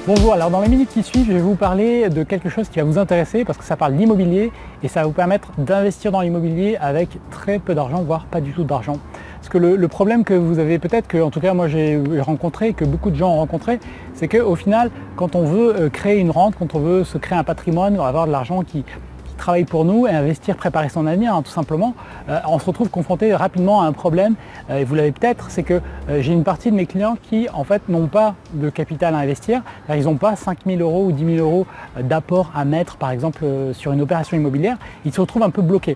Bonjour, alors dans les minutes qui suivent, je vais vous parler de quelque chose qui va vous intéresser parce que ça parle d'immobilier et ça va vous permettre d'investir dans l'immobilier avec très peu d'argent, voire pas du tout d'argent. Parce que le problème que vous avez peut-être, que en tout cas moi j'ai rencontré, que beaucoup de gens ont rencontré, c'est qu'au final, quand on veut créer une rente, quand on veut se créer un patrimoine, avoir de l'argent qui travaille pour nous et investir, préparer son avenir, tout simplement, on se retrouve confronté rapidement à un problème, et vous l'avez peut-être, c'est que j'ai une partie de mes clients qui en fait n'ont pas de capital à investir, ils n'ont pas 5 000 € ou 10 000 € d'apport à mettre par exemple sur une opération immobilière, ils se retrouvent un peu bloqués.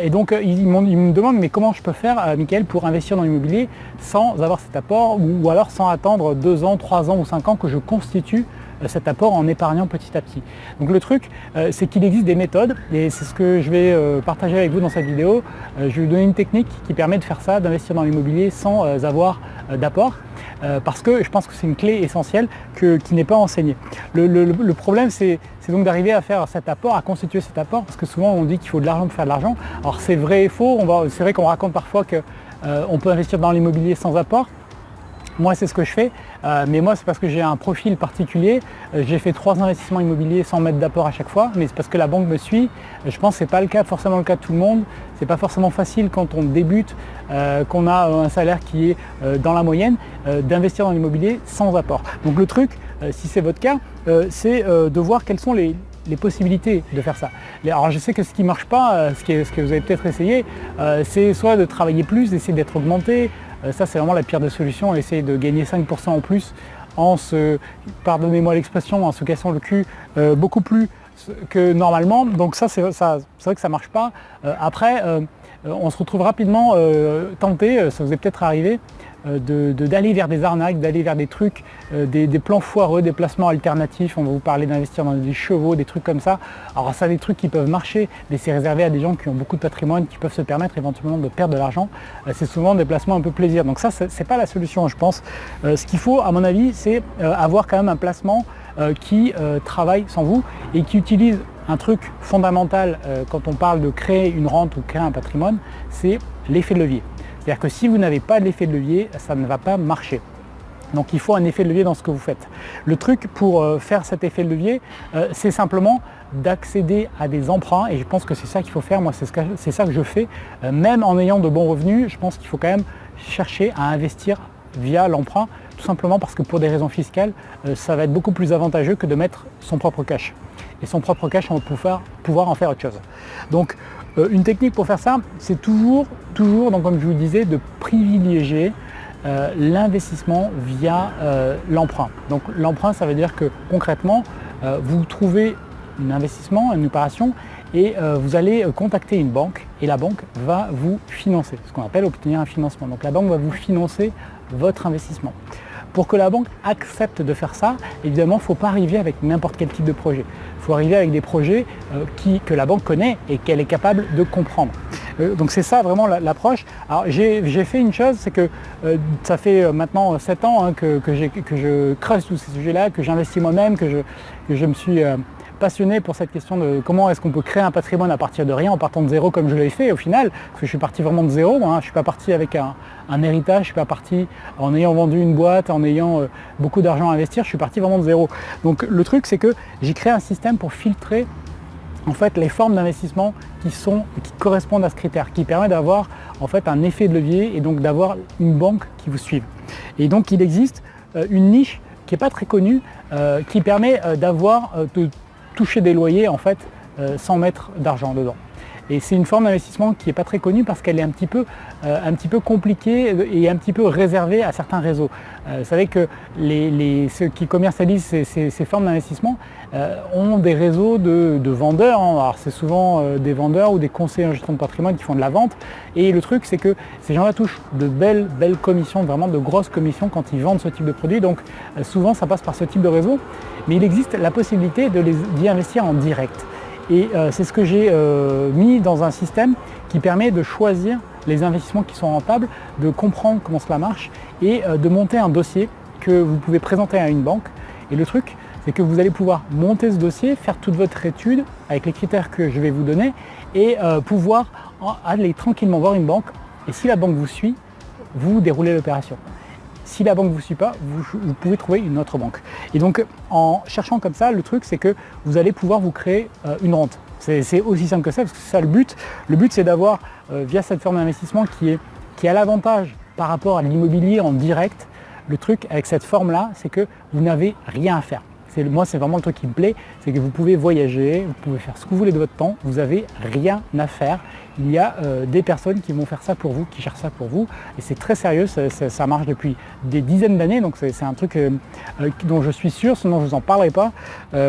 Et donc ils me demandent mais comment je peux faire, Michael, pour investir dans l'immobilier sans avoir cet apport ou alors sans attendre 2 ans, 3 ans ou 5 ans que je constitue cet apport en épargnant petit à petit. Donc le truc, c'est qu'il existe des méthodes et c'est ce que je vais partager avec vous dans cette vidéo. Je vais vous donner une technique qui permet de faire ça, d'investir dans l'immobilier sans avoir d'apport, parce que je pense que c'est une clé essentielle qui n'est pas enseignée. Le problème, c'est donc d'arriver à faire cet apport, à constituer cet apport, parce que souvent on dit qu'il faut de l'argent pour faire de l'argent. Alors c'est vrai et faux, c'est vrai qu'on raconte parfois qu'on peut investir dans l'immobilier sans apport. Moi c'est ce que je fais, mais moi c'est parce que j'ai un profil particulier, j'ai fait 3 investissements immobiliers sans mettre d'apport à chaque fois, mais c'est parce que la banque me suit. Je pense que ce n'est pas forcément le cas de tout le monde, c'est pas forcément facile quand on débute, qu'on a un salaire qui est dans la moyenne, d'investir dans l'immobilier sans apport. Donc le truc, si c'est votre cas, c'est de voir quelles sont les possibilités de faire ça. Alors je sais que ce qui ne marche pas, ce que vous avez peut-être essayé, c'est soit de travailler plus, d'essayer d'être augmenté. Ça c'est vraiment la pire des solutions, essayer de gagner 5% en plus en se, pardonnez-moi l'expression, en se cassant le cul beaucoup plus que normalement. Donc ça c'est vrai que ça ne marche pas. Après, on se retrouve rapidement tenté, ça vous est peut-être arrivé, d'aller vers des arnaques, d'aller vers des trucs, des plans foireux, des placements alternatifs. On va vous parler d'investir dans des chevaux, des trucs comme ça. Alors ça, des trucs qui peuvent marcher, mais c'est réservé à des gens qui ont beaucoup de patrimoine, qui peuvent se permettre éventuellement de perdre de l'argent. C'est souvent des placements un peu plaisir. Donc ça, c'est pas la solution, je pense. Ce qu'il faut, à mon avis, c'est avoir quand même un placement qui travaille sans vous et qui utilise un truc fondamental quand on parle de créer une rente ou créer un patrimoine, c'est l'effet de levier. C'est-à-dire que si vous n'avez pas l'effet de levier, ça ne va pas marcher. Donc il faut un effet de levier dans ce que vous faites. Le truc pour faire cet effet de levier, c'est simplement d'accéder à des emprunts, et je pense que c'est ça qu'il faut faire. Moi c'est ça que je fais. Même en ayant de bons revenus, je pense qu'il faut quand même chercher à investir via l'emprunt, tout simplement parce que pour des raisons fiscales, ça va être beaucoup plus avantageux que de mettre son propre cash. Et son propre cash, on va pouvoir en faire autre chose. Donc une technique pour faire ça, c'est toujours, donc comme je vous disais, de privilégier l'investissement via l'emprunt. Donc l'emprunt, ça veut dire que concrètement, vous trouvez un investissement, une opération, et vous allez contacter une banque, et la banque va vous financer, ce qu'on appelle obtenir un financement. Donc la banque va vous financer votre investissement. Pour que la banque accepte de faire ça, évidemment, il ne faut pas arriver avec n'importe quel type de projet. Il faut arriver avec des projets que la banque connaît et qu'elle est capable de comprendre. Donc c'est ça vraiment l'approche. Alors j'ai fait une chose, c'est que ça fait maintenant 7 ans que je creuse tous ces sujets-là, que j'investis moi-même, que je me suis passionné pour cette question de comment est-ce qu'on peut créer un patrimoine à partir de rien, en partant de zéro comme je l'ai fait au final, parce que je suis parti vraiment de zéro, je ne suis pas parti avec un héritage, je ne suis pas parti en ayant vendu une boîte, en ayant beaucoup d'argent à investir, je suis parti vraiment de zéro. Donc le truc c'est que j'ai créé un système pour filtrer en fait les formes d'investissement qui correspondent à ce critère, qui permet d'avoir en fait un effet de levier et donc d'avoir une banque qui vous suive. Et donc il existe une niche qui n'est pas très connue, qui permet de toucher des loyers en fait sans mettre d'argent dedans. Et c'est une forme d'investissement qui n'est pas très connue parce qu'elle est un petit peu compliquée et un petit peu réservée à certains réseaux. Vous savez que ceux qui commercialisent ces formes d'investissement ont des réseaux de vendeurs. Alors c'est souvent des vendeurs ou des conseillers en gestion de patrimoine qui font de la vente. Et le truc c'est que ces gens-là touchent de belles commissions, vraiment de grosses commissions quand ils vendent ce type de produit. Donc souvent ça passe par ce type de réseau. Mais il existe la possibilité d'y investir en direct. Et c'est ce que j'ai mis dans un système qui permet de choisir les investissements qui sont rentables, de comprendre comment cela marche et de monter un dossier que vous pouvez présenter à une banque. Et le truc, c'est que vous allez pouvoir monter ce dossier, faire toute votre étude avec les critères que je vais vous donner et pouvoir aller tranquillement voir une banque. Et si la banque vous suit, vous déroulez l'opération. Si la banque ne vous suit pas, vous pouvez trouver une autre banque. Et donc en cherchant comme ça, le truc c'est que vous allez pouvoir vous créer une rente. C'est aussi simple que ça, parce que c'est ça le but. Le but c'est d'avoir, via cette forme d'investissement qui a l'avantage par rapport à l'immobilier en direct, le truc avec cette forme-là, c'est que vous n'avez rien à faire. Moi, c'est vraiment le truc qui me plaît, c'est que vous pouvez voyager, vous pouvez faire ce que vous voulez de votre temps, vous n'avez rien à faire. Il y a des personnes qui vont faire ça pour vous, qui cherchent ça pour vous, et c'est très sérieux, ça marche depuis des dizaines d'années, donc c'est un truc dont je suis sûr, sinon je ne vous en parlerai pas,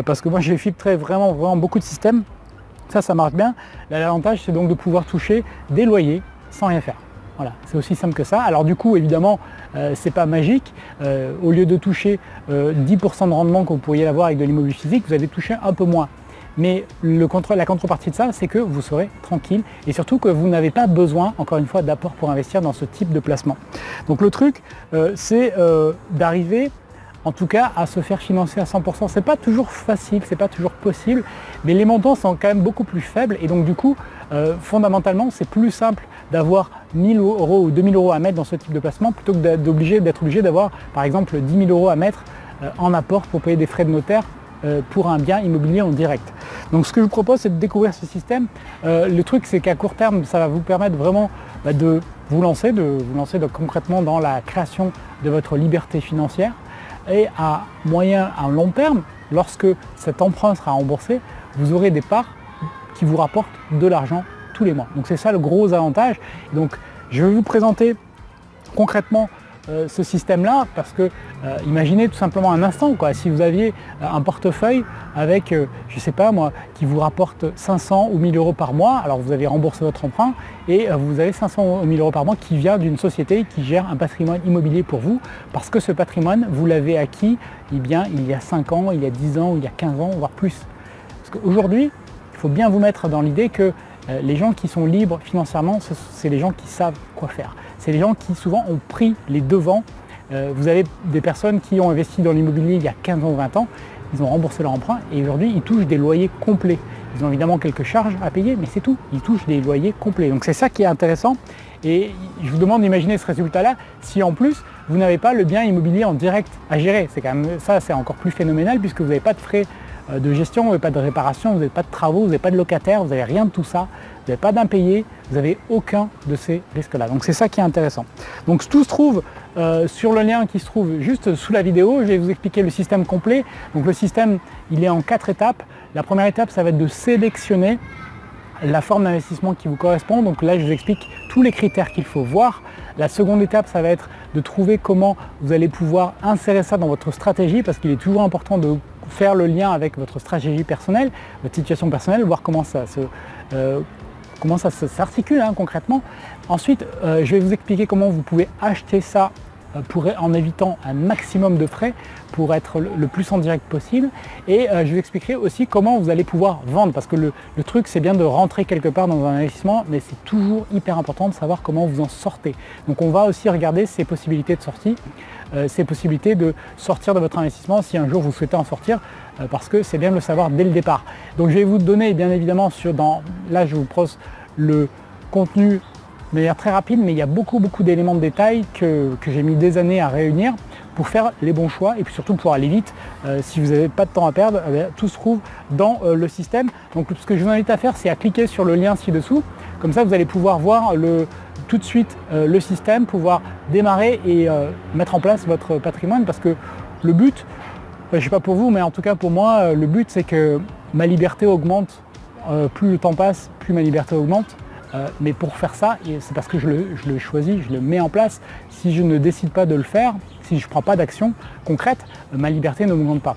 parce que moi j'ai filtré vraiment beaucoup de systèmes, ça marche bien. L'avantage, c'est donc de pouvoir toucher des loyers sans rien faire. Voilà, c'est aussi simple que ça. Alors du coup, évidemment, c'est pas magique. Au lieu de toucher 10% de rendement que vous pourriez avoir avec de l'immobilier physique, vous allez toucher un peu moins. Mais la contrepartie de ça, c'est que vous serez tranquille et surtout que vous n'avez pas besoin, encore une fois, d'apport pour investir dans ce type de placement. Donc le truc, c'est d'arriver en tout cas à se faire financer à 100%. C'est pas toujours facile, c'est pas toujours possible, mais les montants sont quand même beaucoup plus faibles et donc du coup, fondamentalement, c'est plus simple d'avoir 1000 euros ou 2000 euros à mettre dans ce type de placement plutôt que d'être obligé d'avoir par exemple 10 000 euros à mettre en apport pour payer des frais de notaire pour un bien immobilier en direct. Donc ce que je vous propose, c'est de découvrir ce système. Le truc, c'est qu'à court terme, ça va vous permettre vraiment de vous lancer donc, concrètement dans la création de votre liberté financière. Et à moyen, à long terme, lorsque cet emprunt sera remboursé, vous aurez des parts qui vous rapportent de l'argent tous les mois. Donc c'est ça le gros avantage. Donc je vais vous présenter concrètement ce système-là parce que imaginez tout simplement un instant, quoi, si vous aviez un portefeuille avec, je ne sais pas moi, qui vous rapporte 500 ou 1000 euros par mois, alors vous avez remboursé votre emprunt et vous avez 500 ou 1000 euros par mois qui vient d'une société qui gère un patrimoine immobilier pour vous parce que ce patrimoine, vous l'avez acquis il y a 5 ans, il y a 10 ans, il y a 15 ans, voire plus. Parce qu'aujourd'hui, il faut bien vous mettre dans l'idée que les gens qui sont libres financièrement, c'est les gens qui savent quoi faire. C'est les gens qui souvent ont pris les devants. Vous avez des personnes qui ont investi dans l'immobilier il y a 15 ans ou 20 ans, ils ont remboursé leur emprunt et aujourd'hui ils touchent des loyers complets. Ils ont évidemment quelques charges à payer, mais c'est tout, ils touchent des loyers complets. Donc c'est ça qui est intéressant et je vous demande d'imaginer ce résultat-là si en plus vous n'avez pas le bien immobilier en direct à gérer. C'est quand même ça, c'est encore plus phénoménal puisque vous n'avez pas de frais de gestion, vous n'avez pas de réparation, vous n'avez pas de travaux, vous n'avez pas de locataire, vous n'avez rien de tout ça, vous n'avez pas d'impayé, vous n'avez aucun de ces risques-là. Donc c'est ça qui est intéressant. Donc tout se trouve sur le lien qui se trouve juste sous la vidéo. Je vais vous expliquer le système complet. Donc le système, il est en 4 étapes. La première étape, ça va être de sélectionner la forme d'investissement qui vous correspond. Donc là, je vous explique tous les critères qu'il faut voir. La seconde étape, ça va être de trouver comment vous allez pouvoir insérer ça dans votre stratégie parce qu'il est toujours important de faire le lien avec votre stratégie personnelle, votre situation personnelle, voir comment ça s'articule concrètement. Ensuite, je vais vous expliquer comment vous pouvez acheter ça en évitant un maximum de frais pour être le plus en direct possible. Et je vous expliquerai aussi comment vous allez pouvoir vendre parce que le truc, c'est bien de rentrer quelque part dans un investissement, mais c'est toujours hyper important de savoir comment vous en sortez. Donc on va aussi regarder ces possibilités de sortie, ces possibilités de sortir de votre investissement si un jour vous souhaitez en sortir, parce que c'est bien de le savoir dès le départ. Donc je vais vous donner bien évidemment là je vous propose le contenu de manière très rapide, mais il y a beaucoup d'éléments de détail que j'ai mis des années à réunir pour faire les bons choix et puis surtout pour aller vite. Si vous n'avez pas de temps à perdre, tout se trouve dans le système. Donc ce que je vous invite à faire, c'est à cliquer sur le lien ci-dessous. Comme ça, vous allez pouvoir voir tout de suite le système, pouvoir démarrer et mettre en place votre patrimoine parce que le but, je ne sais pas pour vous, mais en tout cas pour moi, le but c'est que ma liberté augmente. Plus le temps passe, plus ma liberté augmente. Mais pour faire ça, c'est parce que je le choisis, je le mets en place. Si je ne décide pas de le faire, si je ne prends pas d'action concrète, ma liberté n'augmente pas.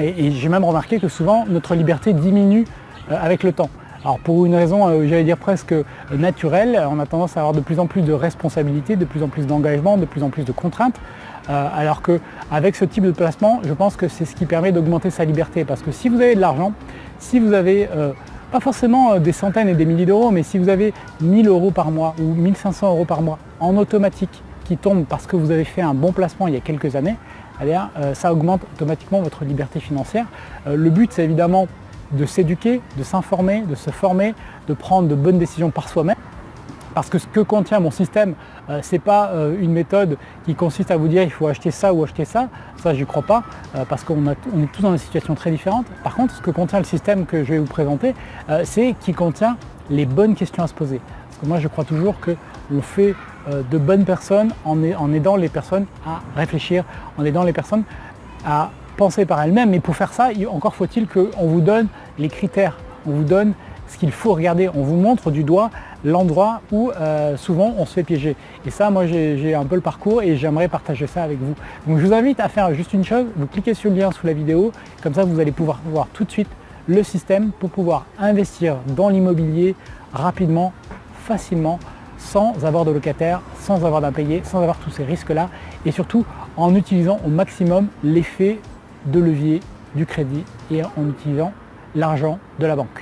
Et j'ai même remarqué que souvent, notre liberté diminue avec le temps. Alors pour une raison, j'allais dire presque naturelle, on a tendance à avoir de plus en plus de responsabilités, de plus en plus d'engagement, de plus en plus de contraintes. Alors qu'avec ce type de placement, je pense que c'est ce qui permet d'augmenter sa liberté. Parce que si vous avez de l'argent, si vous avez pas forcément des centaines et des milliers d'euros, mais si vous avez 1000 euros par mois ou 1500 euros par mois en automatique qui tombent parce que vous avez fait un bon placement il y a quelques années, eh bien, ça augmente automatiquement votre liberté financière. Le but, c'est évidemment de s'éduquer, de s'informer, de se former, de prendre de bonnes décisions par soi-même. Parce que ce que contient mon système, ce n'est pas une méthode qui consiste à vous dire il faut acheter ça ou acheter ça. Ça, j'y crois pas, parce qu'on est tous dans des situations très différentes. Par contre, ce que contient le système que je vais vous présenter, c'est qu'il contient les bonnes questions à se poser. Parce que moi, je crois toujours qu'on fait de bonnes personnes en aidant les personnes à réfléchir, en aidant les personnes à penser par elles-mêmes. Mais pour faire ça, encore faut-il qu'on vous donne les critères, on vous donne ce qu'il faut regarder, on vous montre du doigt l'endroit où souvent on se fait piéger. Et ça, moi j'ai un peu le parcours et j'aimerais partager ça avec vous. Donc je vous invite à faire juste une chose, vous cliquez sur le lien sous la vidéo, comme ça vous allez pouvoir voir tout de suite le système pour pouvoir investir dans l'immobilier rapidement, facilement, sans avoir de locataire, sans avoir d'impayé, sans avoir tous ces risques-là et surtout en utilisant au maximum l'effet de levier du crédit et en utilisant l'argent de la banque.